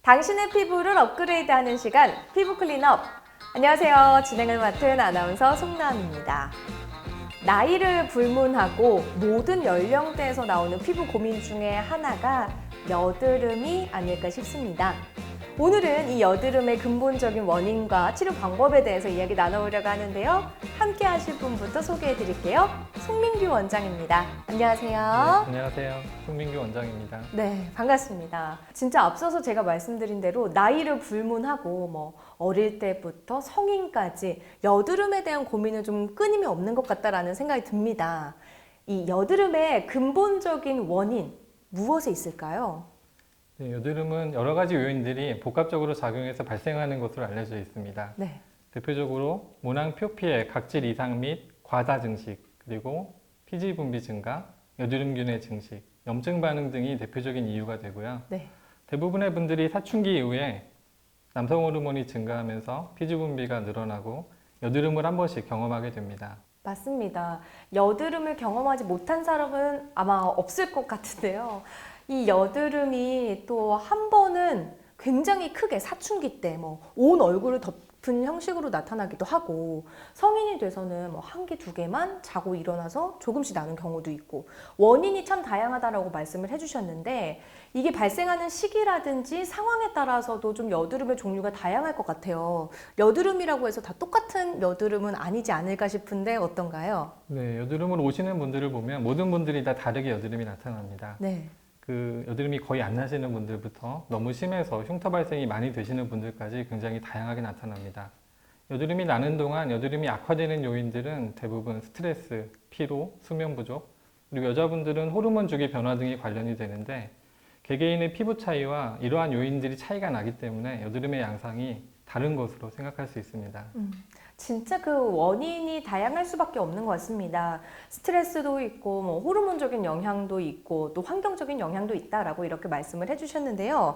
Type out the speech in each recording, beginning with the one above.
당신의 피부를 업그레이드하는 시간, 피부 클린업. 안녕하세요. 진행을 맡은 아나운서 송나은입니다. 나이를 불문하고 모든 연령대에서 나오는 피부 고민 중에 하나가 여드름이 아닐까 싶습니다. 오늘은 이 여드름의 근본적인 원인과 치료 방법에 대해서 이야기 나눠보려고 하는데요. 함께 하실 분부터 소개해 드릴게요. 송민규 원장입니다. 안녕하세요. 네, 안녕하세요. 송민규 원장입니다. 네, 반갑습니다. 진짜 앞서서 제가 말씀드린 대로 나이를 불문하고 어릴 때부터 성인까지 여드름에 대한 고민은 좀 끊임이 없는 것 같다라는 생각이 듭니다. 이 여드름의 근본적인 원인, 무엇에 있을까요? 네, 여드름은 여러 가지 요인들이 복합적으로 작용해서 발생하는 것으로 알려져 있습니다. 네. 대표적으로 모낭 표피의 각질 이상 및 과다 증식, 그리고 피지 분비 증가, 여드름균의 증식, 염증 반응 등이 대표적인 이유가 되고요. 네. 대부분의 분들이 사춘기 이후에 남성 호르몬이 증가하면서 피지 분비가 늘어나고 여드름을 한 번씩 경험하게 됩니다. 맞습니다. 여드름을 경험하지 못한 사람은 아마 없을 것 같은데요. 이 여드름이 또 한 번은 굉장히 크게 사춘기 때 온 얼굴을 덮은 형식으로 나타나기도 하고, 성인이 돼서는 한 개, 두 개만 자고 일어나서 조금씩 나는 경우도 있고, 원인이 참 다양하다라고 말씀을 해주셨는데, 이게 발생하는 시기라든지 상황에 따라서도 좀 여드름의 종류가 다양할 것 같아요. 여드름이라고 해서 다 똑같은 여드름은 아니지 않을까 싶은데 어떤가요? 네, 여드름을 오시는 분들을 보면 모든 분들이 다 다르게 여드름이 나타납니다. 네. 그 여드름이 거의 안 나시는 분들부터 너무 심해서 흉터 발생이 많이 되시는 분들까지 굉장히 다양하게 나타납니다. 여드름이 나는 동안 여드름이 악화되는 요인들은 대부분 스트레스, 피로, 수면 부족, 그리고 여자분들은 호르몬 주기 변화 등이 관련이 되는데, 개개인의 피부 차이와 이러한 요인들이 차이가 나기 때문에 여드름의 양상이 다른 것으로 생각할 수 있습니다. 진짜 그 원인이 다양할 수밖에 없는 것 같습니다. 스트레스도 있고 호르몬적인 영향도 있고 또 환경적인 영향도 있다라고 이렇게 말씀을 해주셨는데요.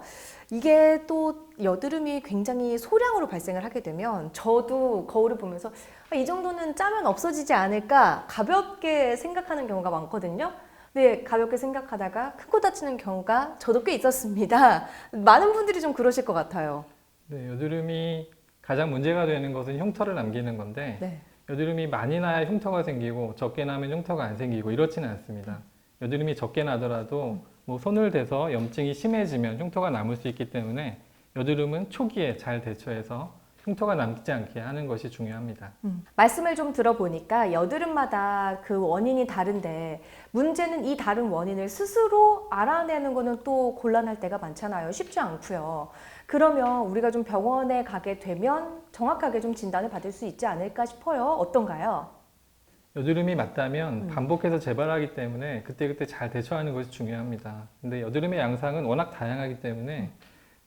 이게 또 여드름이 굉장히 소량으로 발생을 하게 되면 저도 거울을 보면서 이 정도는 짜면 없어지지 않을까 가볍게 생각하는 경우가 많거든요. 네, 가볍게 생각하다가 크고 다치는 경우가 저도 꽤 있었습니다. 많은 분들이 좀 그러실 것 같아요. 네, 여드름이 가장 문제가 되는 것은 흉터를 남기는 건데, 네. 여드름이 많이 나야 흉터가 생기고 적게 나면 흉터가 안 생기고 이렇지는 않습니다. 여드름이 적게 나더라도 손을 대서 염증이 심해지면 흉터가 남을 수 있기 때문에 여드름은 초기에 잘 대처해서 흉터가 남지 않게 하는 것이 중요합니다. 말씀을 좀 들어보니까 여드름마다 그 원인이 다른데, 문제는 이 다른 원인을 스스로 알아내는 거는 또 곤란할 때가 많잖아요. 쉽지 않고요. 그러면 우리가 좀 병원에 가게 되면 정확하게 좀 진단을 받을 수 있지 않을까 싶어요. 어떤가요? 여드름이 맞다면 반복해서 재발하기 때문에 그때그때 잘 대처하는 것이 중요합니다. 근데 여드름의 양상은 워낙 다양하기 때문에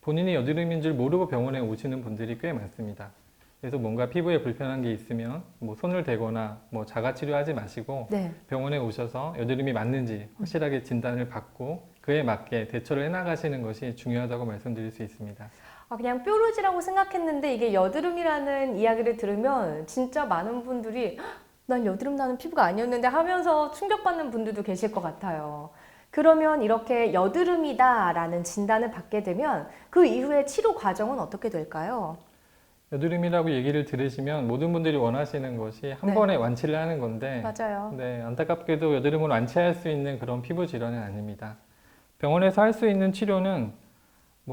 본인이 여드름인 줄 모르고 병원에 오시는 분들이 꽤 많습니다. 그래서 뭔가 피부에 불편한 게 있으면 손을 대거나 자가 치료하지 마시고 네. 병원에 오셔서 여드름이 맞는지 확실하게 진단을 받고 그에 맞게 대처를 해나가시는 것이 중요하다고 말씀드릴 수 있습니다. 그냥 뾰루지라고 생각했는데 이게 여드름이라는 이야기를 들으면 진짜 많은 분들이 "헉, 난 여드름 나는 피부가 아니었는데" 하면서 충격받는 분들도 계실 것 같아요. 그러면 이렇게 여드름이다라는 진단을 받게 되면 그 이후에 치료 과정은 어떻게 될까요? 여드름이라고 얘기를 들으시면 모든 분들이 원하시는 것이 한 네. 번에 완치를 하는 건데, 맞아요. 네, 안타깝게도 여드름을 완치할 수 있는 그런 피부 질환은 아닙니다. 병원에서 할 수 있는 치료는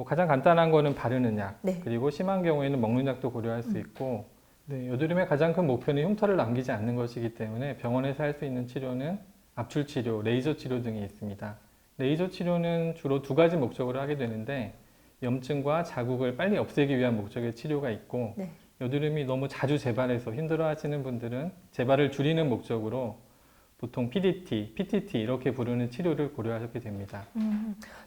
가장 간단한 거는 바르는 약, 네. 그리고 심한 경우에는 먹는 약도 고려할 수 있고, 네, 여드름의 가장 큰 목표는 흉터를 남기지 않는 것이기 때문에 병원에서 할 수 있는 치료는 압출 치료, 레이저 치료 등이 있습니다. 레이저 치료는 주로 두 가지 목적으로 하게 되는데, 염증과 자국을 빨리 없애기 위한 목적의 치료가 있고, 네. 여드름이 너무 자주 재발해서 힘들어하시는 분들은 재발을 줄이는 목적으로 보통 PDT, PTT 이렇게 부르는 치료를 고려하게 됩니다.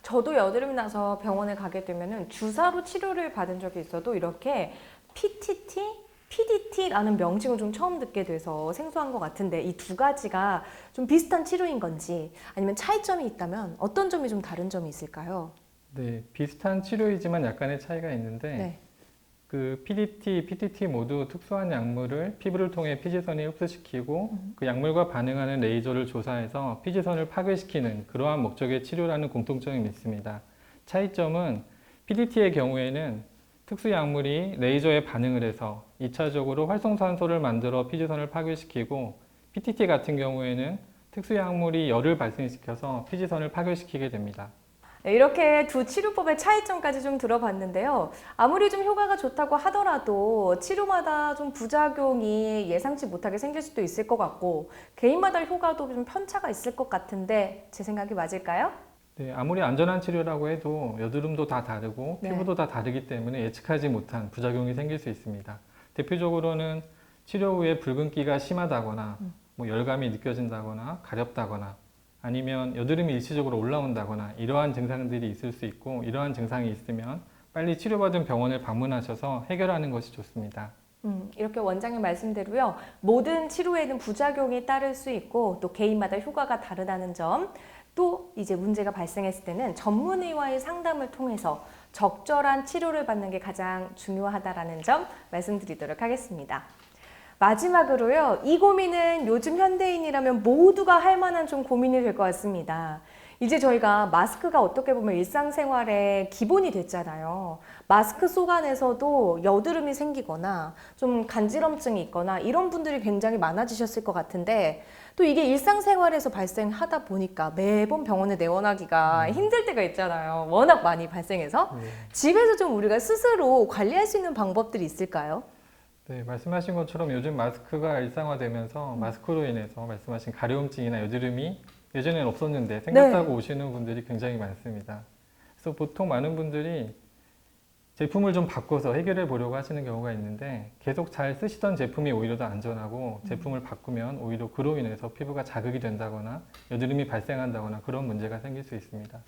저도 여드름이 나서 병원에 가게 되면은 주사로 치료를 받은 적이 있어도 이렇게 PTT, PDT라는 명칭을 좀 처음 듣게 돼서 생소한 것 같은데, 이 두 가지가 좀 비슷한 치료인 건지 아니면 차이점이 있다면 어떤 점이 좀 다른 점이 있을까요? 네, 비슷한 치료이지만 약간의 차이가 있는데, 네. 그 PDT, PTT 모두 특수한 약물을 피부를 통해 피지선에 흡수시키고 그 약물과 반응하는 레이저를 조사해서 피지선을 파괴시키는 그러한 목적의 치료라는 공통점이 있습니다. 차이점은 PDT의 경우에는 특수 약물이 레이저에 반응을 해서 2차적으로 활성산소를 만들어 피지선을 파괴시키고, PTT 같은 경우에는 특수 약물이 열을 발생시켜서 피지선을 파괴시키게 됩니다. 네, 이렇게 두 치료법의 차이점까지 좀 들어봤는데요. 아무리 좀 효과가 좋다고 하더라도 치료마다 좀 부작용이 예상치 못하게 생길 수도 있을 것 같고, 개인마다 효과도 좀 편차가 있을 것 같은데 제 생각이 맞을까요? 네, 아무리 안전한 치료라고 해도 여드름도 다 다르고 네. 피부도 다 다르기 때문에 예측하지 못한 부작용이 생길 수 있습니다. 대표적으로는 치료 후에 붉은기가 심하다거나 뭐 열감이 느껴진다거나 가렵다거나, 아니면 여드름이 일시적으로 올라온다거나, 이러한 증상들이 있을 수 있고, 이러한 증상이 있으면 빨리 치료받은 병원을 방문하셔서 해결하는 것이 좋습니다. 이렇게 원장님 말씀대로요. 모든 치료에는 부작용이 따를 수 있고 또 개인마다 효과가 다르다는 점, 또 이제 문제가 발생했을 때는 전문의와의 상담을 통해서 적절한 치료를 받는 게 가장 중요하다라는 점 말씀드리도록 하겠습니다. 마지막으로요. 이 고민은 요즘 현대인이라면 모두가 할 만한 좀 고민이 될 것 같습니다. 이제 저희가 마스크가 어떻게 보면 일상생활의 기본이 됐잖아요. 마스크 속 안에서도 여드름이 생기거나 좀 간지럼증이 있거나 이런 분들이 굉장히 많아지셨을 것 같은데, 또 이게 일상생활에서 발생하다 보니까 매번 병원에 내원하기가 힘들 때가 있잖아요. 워낙 많이 발생해서. 집에서 좀 우리가 스스로 관리할 수 있는 방법들이 있을까요? 네, 말씀하신 것처럼 요즘 마스크가 일상화되면서 마스크로 인해서 말씀하신 가려움증이나 여드름이 예전에는 없었는데 생겼다고 오시는 분들이 굉장히 많습니다. 그래서 보통 많은 분들이 제품을 좀 바꿔서 해결해 보려고 하시는 경우가 있는데, 계속 잘 쓰시던 제품이 오히려 더 안전하고 제품을 바꾸면 오히려 그로 인해서 피부가 자극이 된다거나 여드름이 발생한다거나 그런 문제가 생길 수 있습니다.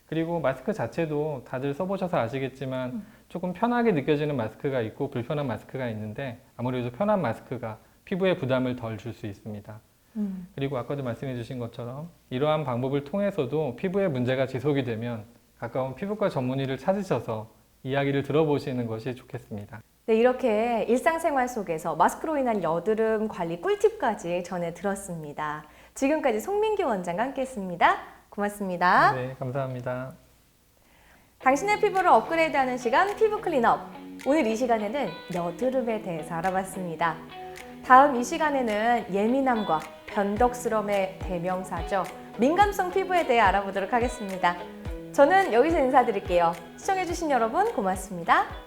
그리고 마스크 자체도 다들 써보셔서 아시겠지만 조금 편하게 느껴지는 마스크가 있고 불편한 마스크가 있는데, 아무래도 편한 마스크가 피부에 부담을 덜 줄 수 있습니다. 그리고 아까도 말씀해 주신 것처럼 이러한 방법을 통해서도 피부에 문제가 지속이 되면 가까운 피부과 전문의를 찾으셔서 이야기를 들어보시는 것이 좋겠습니다. 네, 이렇게 일상생활 속에서 마스크로 인한 여드름 관리 꿀팁까지 전해 들었습니다. 지금까지 송민규 원장과 함께했습니다. 고맙습니다. 네, 감사합니다. 당신의 피부를 업그레이드하는 시간 피부 클린업. 오늘 이 시간에는 여드름에 대해서 알아봤습니다. 다음 이 시간에는 예민함과 변덕스러움의 대명사죠. 민감성 피부에 대해 알아보도록 하겠습니다. 저는 여기서 인사드릴게요. 시청해주신 여러분 고맙습니다.